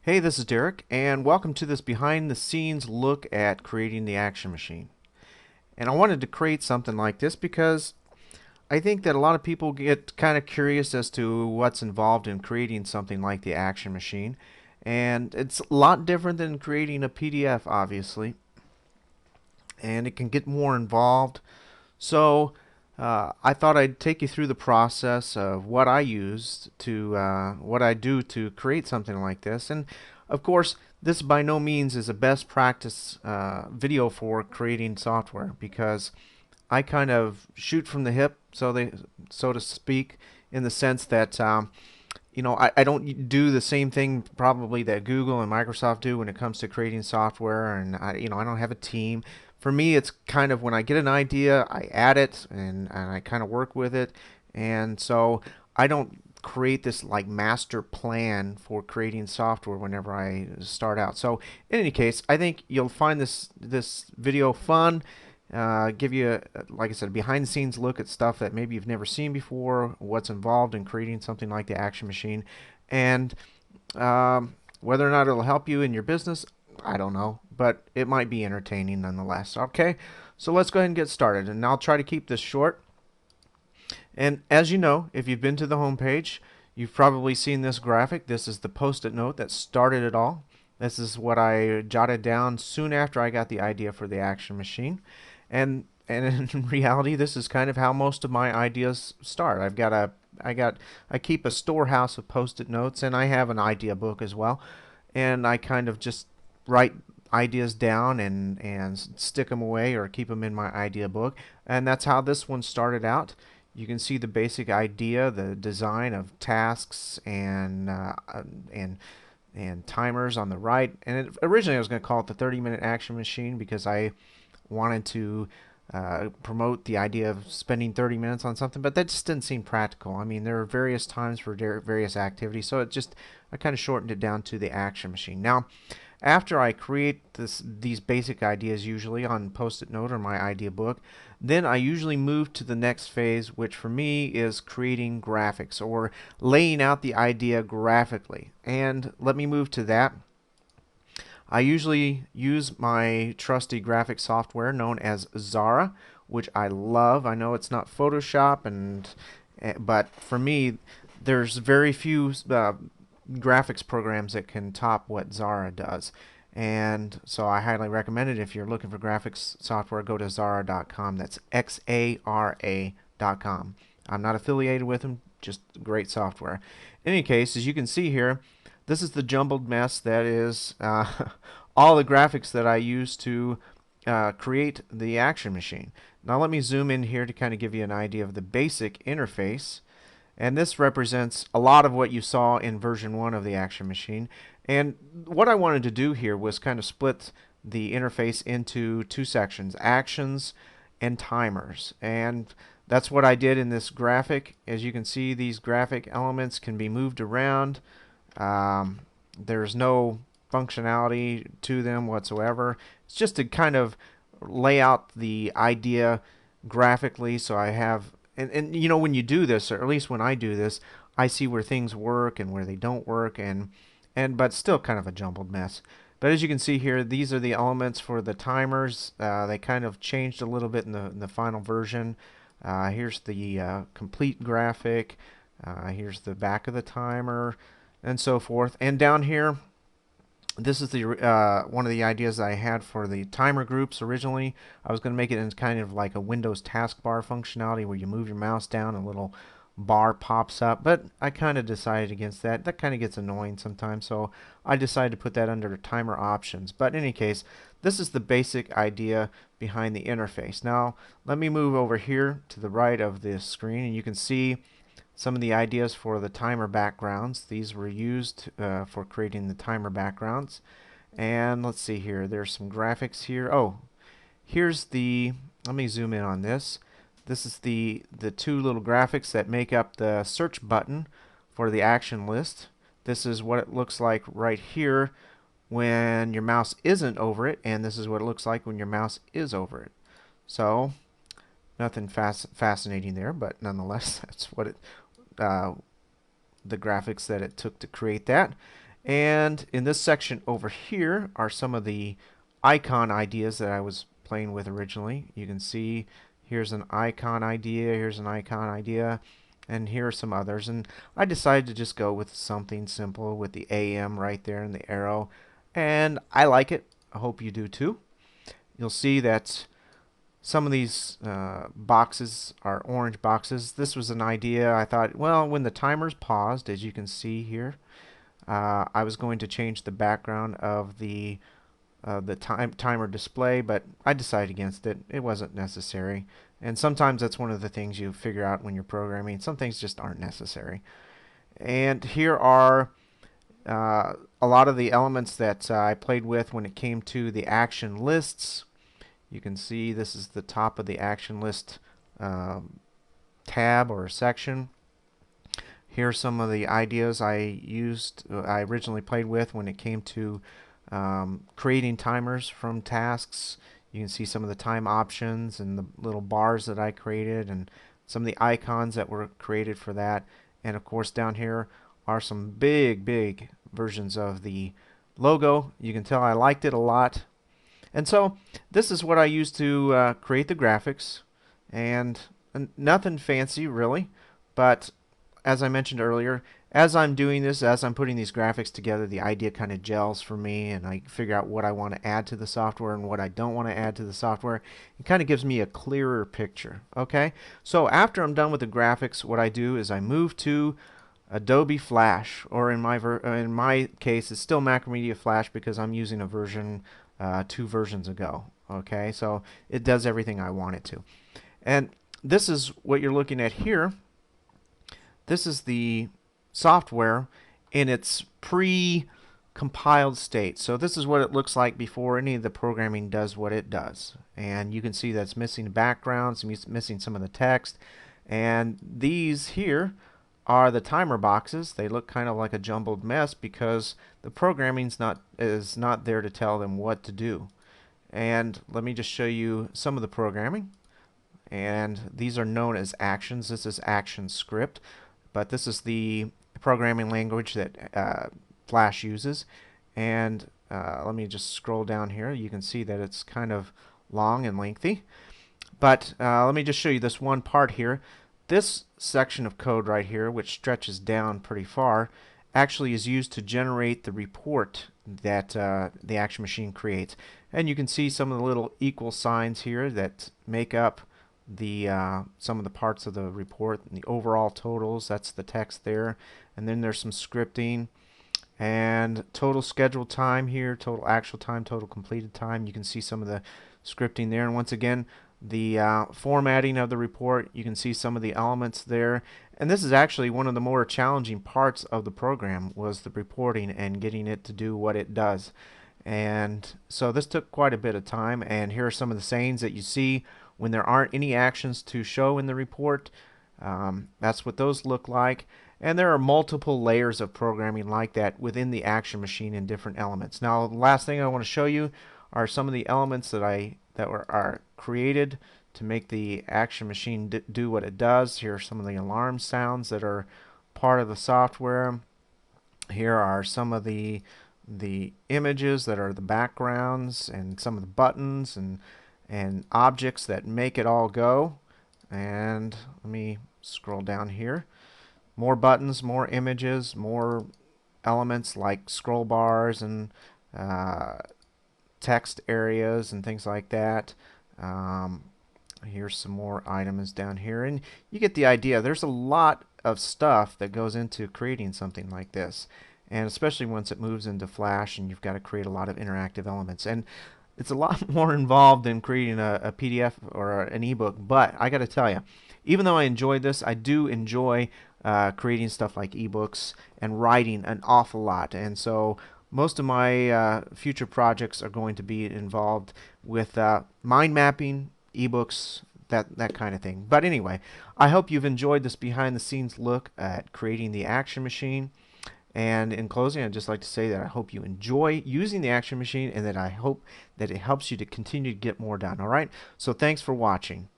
Hey, this is Derek, and welcome to this behind the scenes look at creating the Action Machine. And I wanted to create something like this because I think that a lot of people get kind of curious as to what's involved in creating something like the Action Machine. And it's a lot different than creating a PDF, obviously, and it can get more involved. So I thought I'd take you through the process of what I used to, what I do to create something like this. And of course, this by no means is a best practice video for creating software because I kind of shoot from the hip, so to speak, in the sense that I don't do the same thing probably that Google and Microsoft do when it comes to creating software, and I don't have a team. For me, it's kind of when I get an idea, I add it and I kind of work with it, and so I don't create this like master plan for creating software whenever I start out. So in any case, I think you'll find this video fun. Give you, like I said, a behind the scenes look at stuff that maybe you've never seen before, what's involved in creating something like the Action Machine, and whether or not it'll help you in your business, I don't know, but it might be entertaining nonetheless. Okay, so let's go ahead and get started, and I'll try to keep this short. And as you know, if you've been to the home page, you've probably seen this graphic. This is the post-it note that started it all. This is what I jotted down soon after I got the idea for the Action Machine. And in reality, this is kind of how most of my ideas start. I keep a storehouse of post-it notes, and I have an idea book as well. And I kind of just write ideas down and stick them away or keep them in my idea book. And that's how this one started out. You can see the basic idea, the design of tasks and and timers on the right. And originally I was going to call it the 30-minute Action Machine because I wanted to promote the idea of spending 30 minutes on something, but that just didn't seem practical. I mean, there are various times for various activities, so I kind of shortened it down to the Action Machine. Now, after I create these basic ideas, usually on Post-it note or my idea book, then I usually move to the next phase, which for me is creating graphics or laying out the idea graphically. And let me move to that. I usually use my trusty graphic software known as Zara, which I love. I know it's not Photoshop, but for me, there's very few graphics programs that can top what Zara does. And so I highly recommend it. If you're looking for graphics software, go to Zara.com. That's XARA.com. I'm not affiliated with them, just great software. In any case, as you can see here, this is the jumbled mess that is all the graphics that I use to create the Action Machine. Now let me zoom in here to kind of give you an idea of the basic interface. And this represents a lot of what you saw in version 1 of the Action Machine. And what I wanted to do here was kind of split the interface into two sections, actions and timers. And that's what I did in this graphic. As you can see, these graphic elements can be moved around. There's no functionality to them whatsoever. It's just to kind of lay out the idea graphically so I have and you know when you do this, or at least when I do this, I see where things work and where they don't work and but still kind of a jumbled mess. But as you can see here, these are the elements for the timers. They kind of changed a little bit in the final version. Here's the complete graphic. Here's the back of the timer and so forth. And down here, this is the one of the ideas I had for the timer groups originally. I was going to make it in kind of like a Windows taskbar functionality where you move your mouse down, a little bar pops up, but I kind of decided against that. That kind of gets annoying sometimes, so I decided to put that under timer options. But in any case, this is the basic idea behind the interface. Now, let me move over here to the right of this screen, and you can see some of the ideas for the timer backgrounds. These were used for creating the timer backgrounds. And let's see here, there's some graphics here. Oh, here's let me zoom in on this. This is the two little graphics that make up the search button for the action list. This is what it looks like right here when your mouse isn't over it, and this is what it looks like when your mouse is over it. So nothing fascinating there, but nonetheless, that's what the graphics that it took to create that. And in this section over here are some of the icon ideas that I was playing with originally. You can see here's an icon idea, here's an icon idea, and here are some others. And I decided to just go with something simple with the AM right there and the arrow. And I like it. I hope you do too. You'll see that some of these boxes are orange boxes. This was an idea. I thought, well, when the timer's paused, as you can see here, I was going to change the background of the timer display, but I decided against it. It wasn't necessary. And sometimes that's one of the things you figure out when you're programming. Some things just aren't necessary. And here are a lot of the elements that I played with when it came to the action lists. You can see this is the top of the action list tab or section. Here's some of the ideas I originally played with when it came to creating timers from tasks. You can see some of the time options and the little bars that I created and some of the icons that were created for that. And of course down here are some big versions of the logo. You can tell I liked it a lot. And so this is what I used to create the graphics, and nothing fancy really, but as I mentioned earlier, as I'm doing this, as I'm putting these graphics together, the idea kind of gels for me, and I figure out what I want to add to the software and what I don't want to add to the software. It kind of gives me a clearer picture. Okay, so after I'm done with the graphics, what I do is I move to Adobe Flash, or in my case, it's still Macromedia Flash because I'm using a version 2 versions ago. Okay, so it does everything I want it to. And this is what you're looking at here. This is the software in its pre-compiled state. So this is what it looks like before any of the programming does what it does. And you can see that's missing backgrounds, missing some of the text. And these here are the timer boxes. They look kind of like a jumbled mess because the programming is not there to tell them what to do. And let me just show you some of the programming. And these are known as actions. This is ActionScript, but this is the programming language that Flash uses. And let me just scroll down here. You can see that it's kind of long and lengthy. But let me just show you this one part here. This section of code right here, which stretches down pretty far, actually is used to generate the report that the Action Machine creates. And you can see some of the little equal signs here that make up the some of the parts of the report and the overall totals. That's the text there. And then there's some scripting and total scheduled time here, total actual time, total completed time. You can see some of the scripting there. And once again, the formatting of the report, you can see some of the elements there. And this is actually one of the more challenging parts of the program, was the reporting and getting it to do what it does. And so this took quite a bit of time. And here are some of the sayings that you see when there aren't any actions to show in the report. That's what those look like. And there are multiple layers of programming like that within the Action Machine in different elements. Now, the last thing I want to show you are some of the elements that are created to make the Action Machine do what it does. Here are some of the alarm sounds that are part of the software. Here are some of the images that are the backgrounds, and some of the buttons and objects that make it all go. And let me scroll down here. More buttons, more images, more elements like scroll bars and text areas and things like that. Here's some more items down here, and you get the idea. There's a lot of stuff that goes into creating something like this, and especially once it moves into Flash and you've got to create a lot of interactive elements. And it's a lot more involved than creating a PDF or an ebook, but I got to tell you, even though I enjoyed this, I do enjoy creating stuff like ebooks and writing an awful lot. And so most of my future projects are going to be involved with mind mapping, ebooks, that kind of thing. But anyway, I hope you've enjoyed this behind the scenes look at creating the Action Machine. And in closing, I'd just like to say that I hope you enjoy using the Action Machine, and that I hope that it helps you to continue to get more done. All right? So thanks for watching.